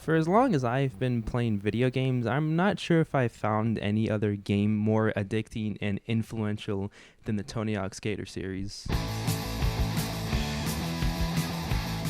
For as long as I've been playing video games, I'm not sure if I've found any other game more addicting and influential than the Tony Hawk Skater series.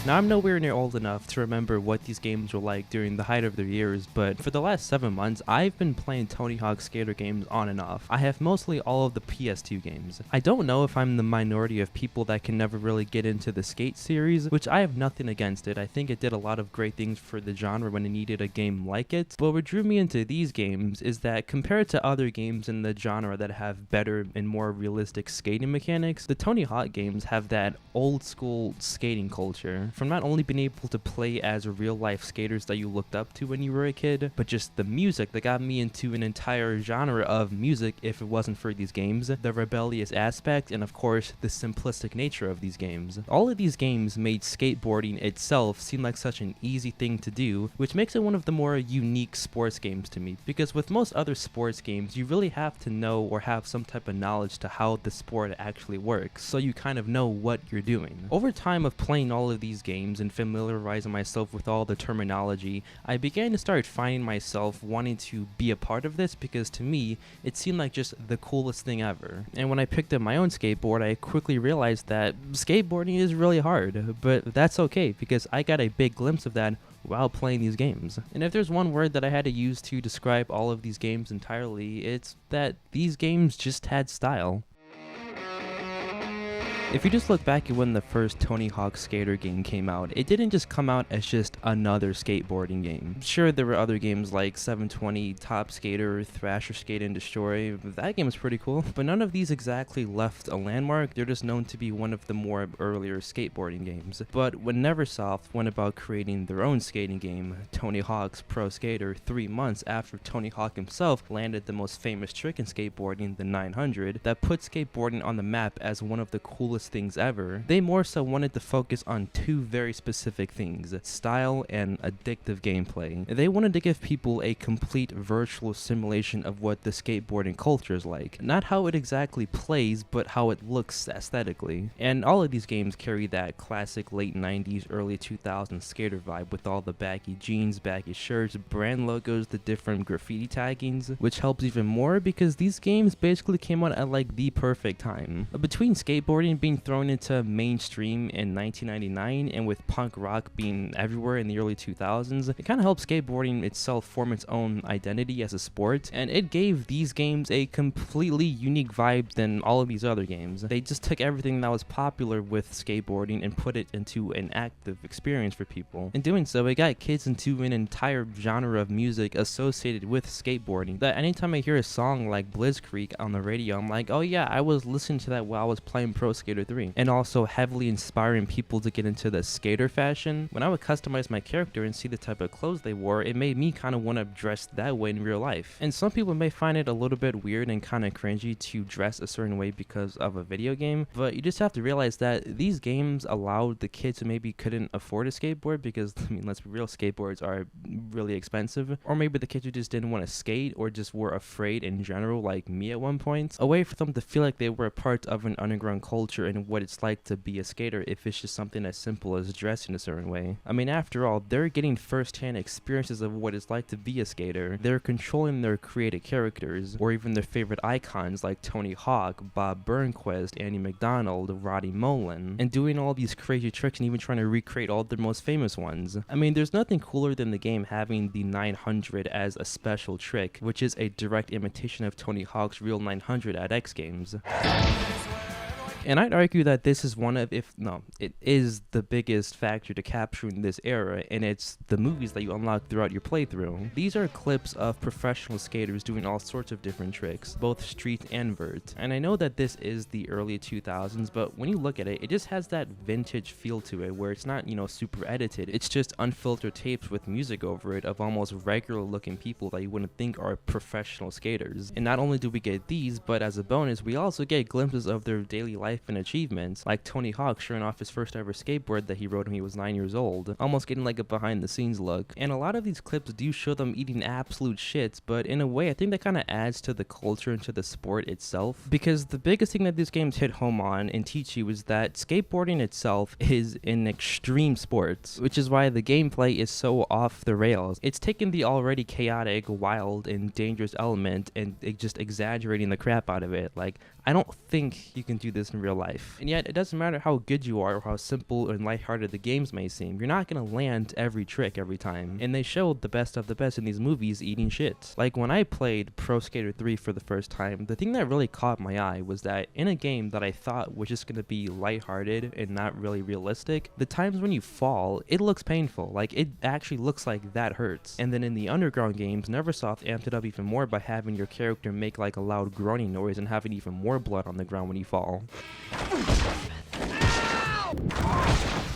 Now, I'm nowhere near old enough to remember what these games were like during the height of their years, but for the last 7 months, I've been playing Tony Hawk Skater games on and off. I have mostly all of the PS2 games. I don't know if I'm the minority of people that can never really get into the Skate series, which I have nothing against it. I think it did a lot of great things for the genre when it needed a game like it, but what drew me into these games is that compared to other games in the genre that have better and more realistic skating mechanics, the Tony Hawk games have that old school skating culture. From not only being able to play as real life skaters that you looked up to when you were a kid, but just the music that got me into an entire genre of music if it wasn't for these games, the rebellious aspect, and of course the simplistic nature of these games. All of these games made skateboarding itself seem like such an easy thing to do, which makes it one of the more unique sports games to me, because with most other sports games you really have to know or have some type of knowledge to how the sport actually works, so you kind of know what you're doing. Over time of playing all of these games and familiarizing myself with all the terminology, I began to start finding myself wanting to be a part of this because to me, it seemed like just the coolest thing ever. And when I picked up my own skateboard, I quickly realized that skateboarding is really hard, but that's okay because I got a big glimpse of that while playing these games. And if there's one word that I had to use to describe all of these games entirely, it's that these games just had style. If you just look back at when the first Tony Hawk Skater game came out, it didn't just come out as just another skateboarding game. Sure, there were other games like 720, Top Skater, Thrasher Skate and Destroy. That game was pretty cool, but none of these exactly left a landmark. They're just known to be one of the more earlier skateboarding games. But when Neversoft went about creating their own skating game, Tony Hawk's Pro Skater, 3 months after Tony Hawk himself landed the most famous trick in skateboarding, the 900, that put skateboarding on the map as one of the coolest things ever, they more so wanted to focus on two very specific things: style and addictive gameplay. They wanted to give people a complete virtual simulation of what the skateboarding culture is like. Not how it exactly plays, but how it looks aesthetically. And all of these games carry that classic late 90s, early 2000s skater vibe with all the baggy jeans, baggy shirts, brand logos, the different graffiti taggings, which helps even more because these games basically came out at like the perfect time. Between skateboarding being thrown into mainstream in 1999 and with punk rock being everywhere in the early 2000s, it kind of helped skateboarding itself form its own identity as a sport, and it gave these games a completely unique vibe than all of these other games. They just took everything that was popular with skateboarding and put it into an active experience for people. In doing so, it got kids into an entire genre of music associated with skateboarding, that anytime I hear a song like Blitzkrieg on the radio, I'm like, oh yeah, I was listening to that while I was playing Pro Skater 3, and also heavily inspiring people to get into the skater fashion. When I would customize my character and see the type of clothes they wore, it made me kind of want to dress that way in real life. And some people may find it a little bit weird and kind of cringy to dress a certain way because of a video game, but you just have to realize that these games allowed the kids who maybe couldn't afford a skateboard, because I mean, let's be real, skateboards are really expensive, or maybe the kids who just didn't want to skate or just were afraid in general like me at one point, a way for them to feel like they were a part of an underground culture and what it's like to be a skater if it's just something as simple as dressing a certain way. I mean, after all, they're getting first-hand experiences of what it's like to be a skater. They're controlling their created characters, or even their favorite icons like Tony Hawk, Bob Burnquist, Andy McDonald, Roddy Mullen, and doing all these crazy tricks and even trying to recreate all their most famous ones. I mean, there's nothing cooler than the game having the 900 as a special trick, which is a direct imitation of Tony Hawk's real 900 at X Games. And I'd argue that this is one of, it is the biggest factor to capturing this era, and it's the movies that you unlock throughout your playthrough. These are clips of professional skaters doing all sorts of different tricks, both street and vert. And I know that this is the early 2000s, but when you look at it, it just has that vintage feel to it, where it's not, super edited. It's just unfiltered tapes with music over it of almost regular looking people that you wouldn't think are professional skaters. And not only do we get these, but as a bonus, we also get glimpses of their daily life life and achievements, like Tony Hawk showing off his first ever skateboard that he rode when he was 9 years old, almost getting like a behind the scenes look. And a lot of these clips do show them eating absolute shits, but in a way I think that kind of adds to the culture and to the sport itself, because the biggest thing that these games hit home on and teach you is that skateboarding itself is an extreme sport, which is why the gameplay is so off the rails. It's taken the already chaotic, wild, and dangerous element and just exaggerating the crap out of it. Like, I don't think you can do this in real life. And yet, it doesn't matter how good you are or how simple and lighthearted the games may seem, you're not gonna land every trick every time. And they showed the best of the best in these movies eating shit. Like, when I played Pro Skater 3 for the first time, the thing that really caught my eye was that in a game that I thought was just gonna be lighthearted and not really realistic, the times when you fall, it looks painful. Like, it actually looks like that hurts. And then in the Underground games, Neversoft amped it up even more by having your character make like a loud groaning noise and having even more blood on the ground when you fall.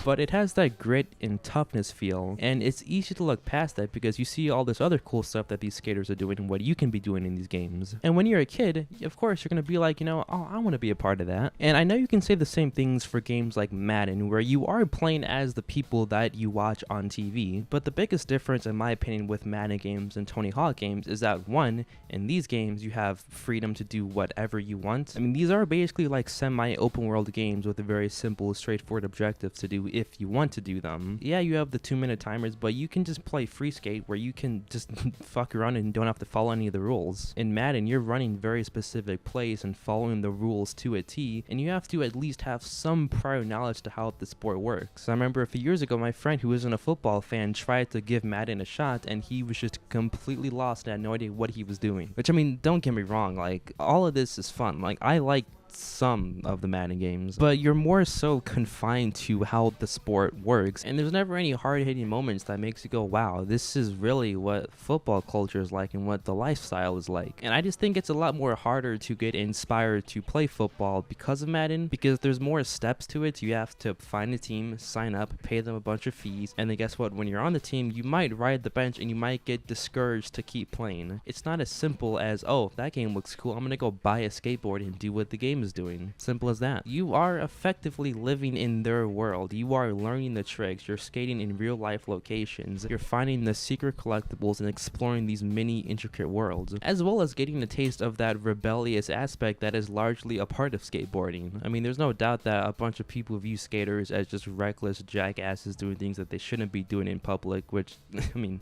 But it has that grit and toughness feel, and it's easy to look past that because you see all this other cool stuff that these skaters are doing and what you can be doing in these games. And when you're a kid, of course you're gonna be like, you know, oh, I want to be a part of that. And I know you can say the same things for games like Madden, where you are playing as the people that you watch on TV, but the biggest difference in my opinion with Madden games and Tony Hawk games is that, one, in these games you have freedom to do whatever you want. I mean, these are basically like semi-open world games with a very simple, straightforward objectives to do if you want to do them. Yeah, you have the 2-minute timers, but you can just play free skate where you can just fuck around and don't have to follow any of the rules. In Madden, you're running very specific plays and following the rules to a T, and you have to at least have some prior knowledge to how the sport works. I remember a few years ago, my friend who isn't a football fan tried to give Madden a shot, and he was just completely lost and had no idea what he was doing. Which, I mean, don't get me wrong, like, all of this is fun. Like, I like some of the Madden games, but you're more so confined to how the sport works, and there's never any hard-hitting moments that makes you go, wow, this is really what football culture is like and what the lifestyle is like. And I just think it's a lot more harder to get inspired to play football because of Madden, because there's more steps to it. You have to find a team, sign up, pay them a bunch of fees, and then guess what, when you're on the team, you might ride the bench and you might get discouraged to keep playing. It's not as simple as, oh, that game looks cool, I'm gonna go buy a skateboard and do what the game is doing. Simple as that. You are effectively living in their world. You are learning the tricks. You're skating in real life locations. You're finding the secret collectibles and exploring these mini intricate worlds, as well as getting a taste of that rebellious aspect that is largely a part of skateboarding. I mean, there's no doubt that a bunch of people view skaters as just reckless jackasses doing things that they shouldn't be doing in public, which, I mean,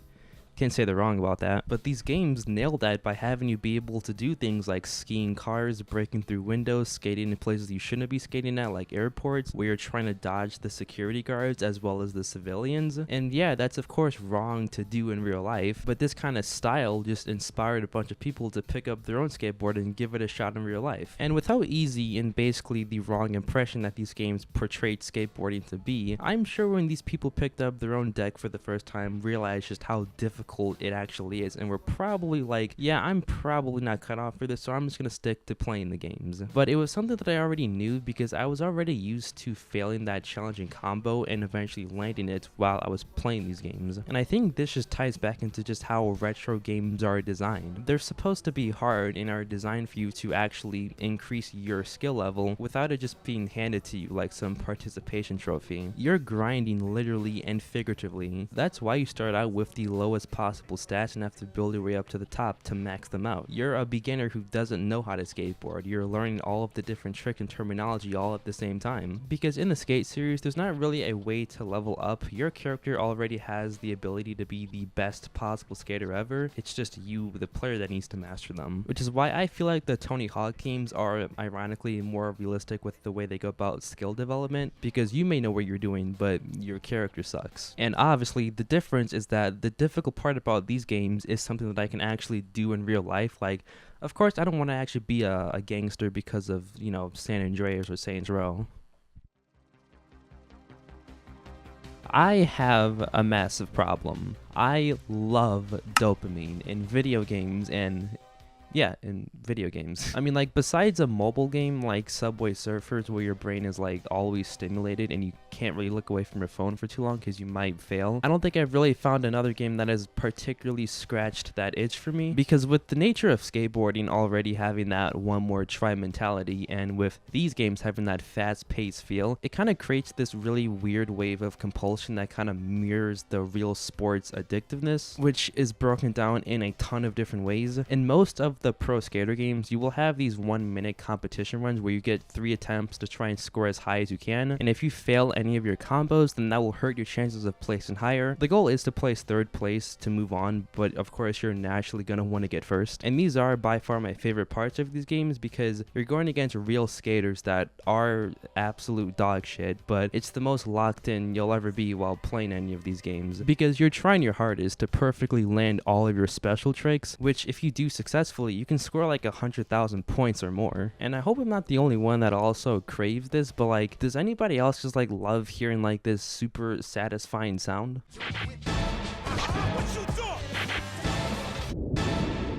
can't say they're wrong about that. But these games nail that by having you be able to do things like skiing cars, breaking through windows, skating in places you shouldn't be skating at, like airports, where you're trying to dodge the security guards as well as the civilians. And yeah, that's of course wrong to do in real life, but this kind of style just inspired a bunch of people to pick up their own skateboard and give it a shot in real life. And with how easy and basically the wrong impression that these games portrayed skateboarding to be, I'm sure when these people picked up their own deck for the first time, realized just how difficult it actually is, and we're probably like, yeah, I'm probably not cut off for this, so I'm just gonna stick to playing the games. But it was something that I already knew because I was already used to failing that challenging combo and eventually landing it while I was playing these games. And I think this just ties back into just how retro games are designed. They're supposed to be hard and are designed for you to actually increase your skill level without it just being handed to you like some participation trophy. You're grinding literally and figuratively. That's why you start out with the lowest possible stats and have to build your way up to the top to max them out. You're a beginner who doesn't know how to skateboard. You're learning all of the different trick and terminology all at the same time. Because in the Skate series, there's not really a way to level up. Your character already has the ability to be the best possible skater ever. It's just you, the player, that needs to master them. Which is why I feel like the Tony Hawk games are ironically more realistic with the way they go about skill development, because you may know what you're doing, but your character sucks. And obviously, the difference is that the difficult part about these games is something that I can actually do in real life. Like, of course, I don't want to actually be a gangster because of, you know, San Andreas or Saints Row. I have a massive problem. I love dopamine in video games and in video games. I mean, like, besides a mobile game like Subway Surfers where your brain is like always stimulated and you can't really look away from your phone for too long because you might fail. I don't think I've really found another game that has particularly scratched that itch for me, because with the nature of skateboarding already having that one more try mentality, and with these games having that fast-paced feel, it kind of creates this really weird wave of compulsion that kind of mirrors the real sports addictiveness, which is broken down in a ton of different ways. In most of the pro skater games, you will have these 1-minute competition runs where you get 3 attempts to try and score as high as you can, and if you fail any of your combos, then that will hurt your chances of placing higher. The goal is to place 3rd place to move on, but of course you're naturally going to want to get first. And these are by far my favorite parts of these games, because you're going against real skaters that are absolute dog shit, but it's the most locked in you'll ever be while playing any of these games, because you're trying your hardest to perfectly land all of your special tricks, which if you do successfully, you can score like 100,000 points or more. And I hope I'm not the only one that also craves this, but like, does anybody else just like love hearing like this super satisfying sound?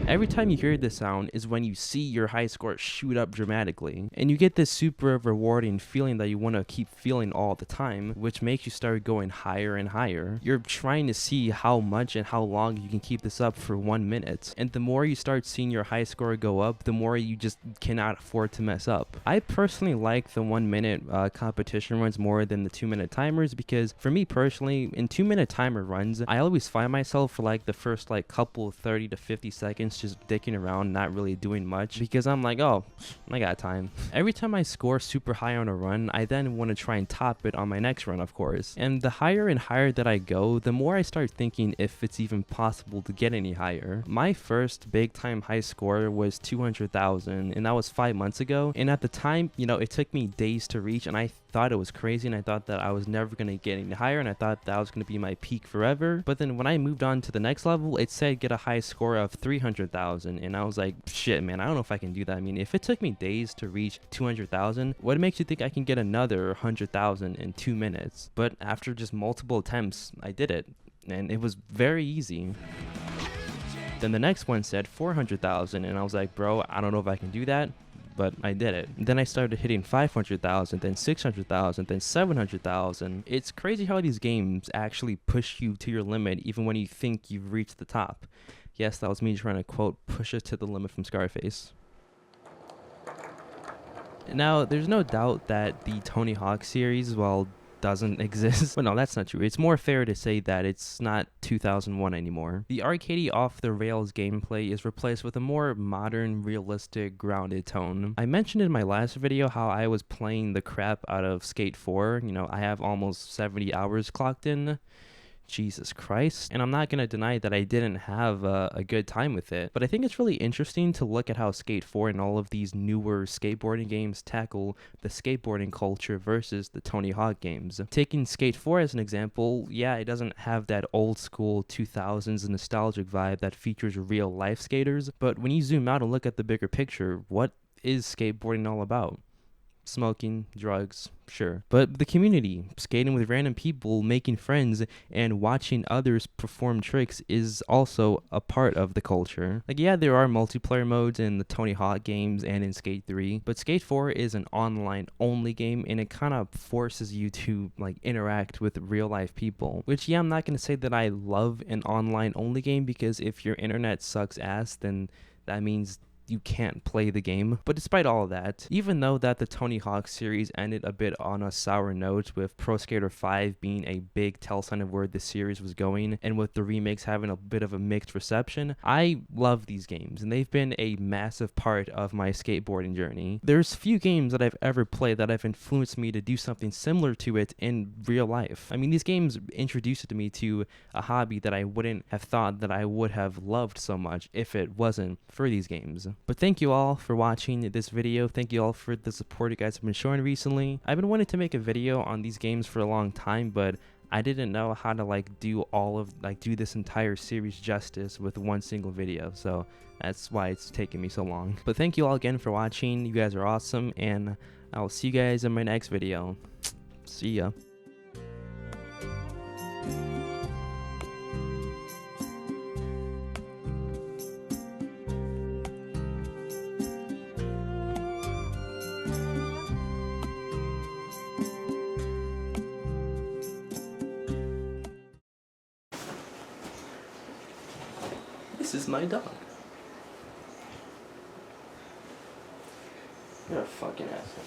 Every time you hear this sound is when you see your high score shoot up dramatically, and you get this super rewarding feeling that you want to keep feeling all the time, which makes you start going higher and higher. You're trying to see how much and how long you can keep this up for 1 minute, and the more you start seeing your high score go up, the more you just cannot afford to mess up. I personally like the 1 minute competition runs more than the 2-minute timers, because for me personally, in 2-minute timer runs, I always find myself for like the first like couple 30 to 50 seconds just dicking around, not really doing much, because I'm like, oh, I got time. Every time I score super high on a run, I then want to try and top it on my next run, of course. And the higher and higher that I go, the more I start thinking if it's even possible to get any higher. My first big time high score was 200,000, and that was 5 months ago. And at the time, you know, it took me days to reach, and I thought it was crazy, and I thought that I was never going to get any higher, and I thought that was going to be my peak forever. But then when I moved on to the next level, it said get a high score of 300,000, and I was like, shit, man, I don't know if I can do that. I mean, if it took me days to reach 200,000, what makes you think I can get another 100,000 in 2 minutes? But after just multiple attempts, I did it, and it was very easy. Then the next one said 400,000, and I was like, bro, I don't know if I can do that, but I did it. Then I started hitting 500,000, then 600,000, then 700,000. It's crazy how these games actually push you to your limit even when you think you've reached the top. Yes, that was me trying to quote "push it to the limit" from Scarface. Now, there's no doubt that the Tony Hawk series, well, doesn't exist. But no, that's not true. It's more fair to say that it's not 2001 anymore. The arcadey off-the-rails gameplay is replaced with a more modern, realistic, grounded tone. I mentioned in my last video how I was playing the crap out of Skate 4. You know, I have almost 70 hours clocked in. Jesus Christ. And I'm not going to deny that I didn't have a good time with it, but I think it's really interesting to look at how Skate 4 and all of these newer skateboarding games tackle the skateboarding culture versus the Tony Hawk games. Taking Skate 4 as an example, yeah, it doesn't have that old school 2000s nostalgic vibe that features real life skaters, but when you zoom out and look at the bigger picture, what is skateboarding all about? Smoking, drugs, sure. But the community, skating with random people, making friends, and watching others perform tricks is also a part of the culture. Like, yeah, there are multiplayer modes in the Tony Hawk games and in Skate 3, but Skate 4 is an online-only game, and it kind of forces you to, like, interact with real-life people. Which, yeah, I'm not going to say that I love an online-only game, because if your internet sucks ass, then that means you can't play the game. But despite all of that, even though that the Tony Hawk series ended a bit on a sour note, with Pro Skater 5 being a big tell sign of where the series was going, and with the remakes having a bit of a mixed reception, I love these games, and they've been a massive part of my skateboarding journey. There's few games that I've ever played that have influenced me to do something similar to it in real life. I mean, these games introduced me to a hobby that I wouldn't have thought that I would have loved so much if it wasn't for these games. But thank you all for watching this video. Thank you all for the support you guys have been showing recently. I've been wanting to make a video on these games for a long time, but I didn't know how to do this entire series justice with one single video, so that's why it's taken me so long. But thank you all again for watching. You guys are awesome, and I'll see you guys in my next video. See ya. This is my dog. You're a fucking asshole.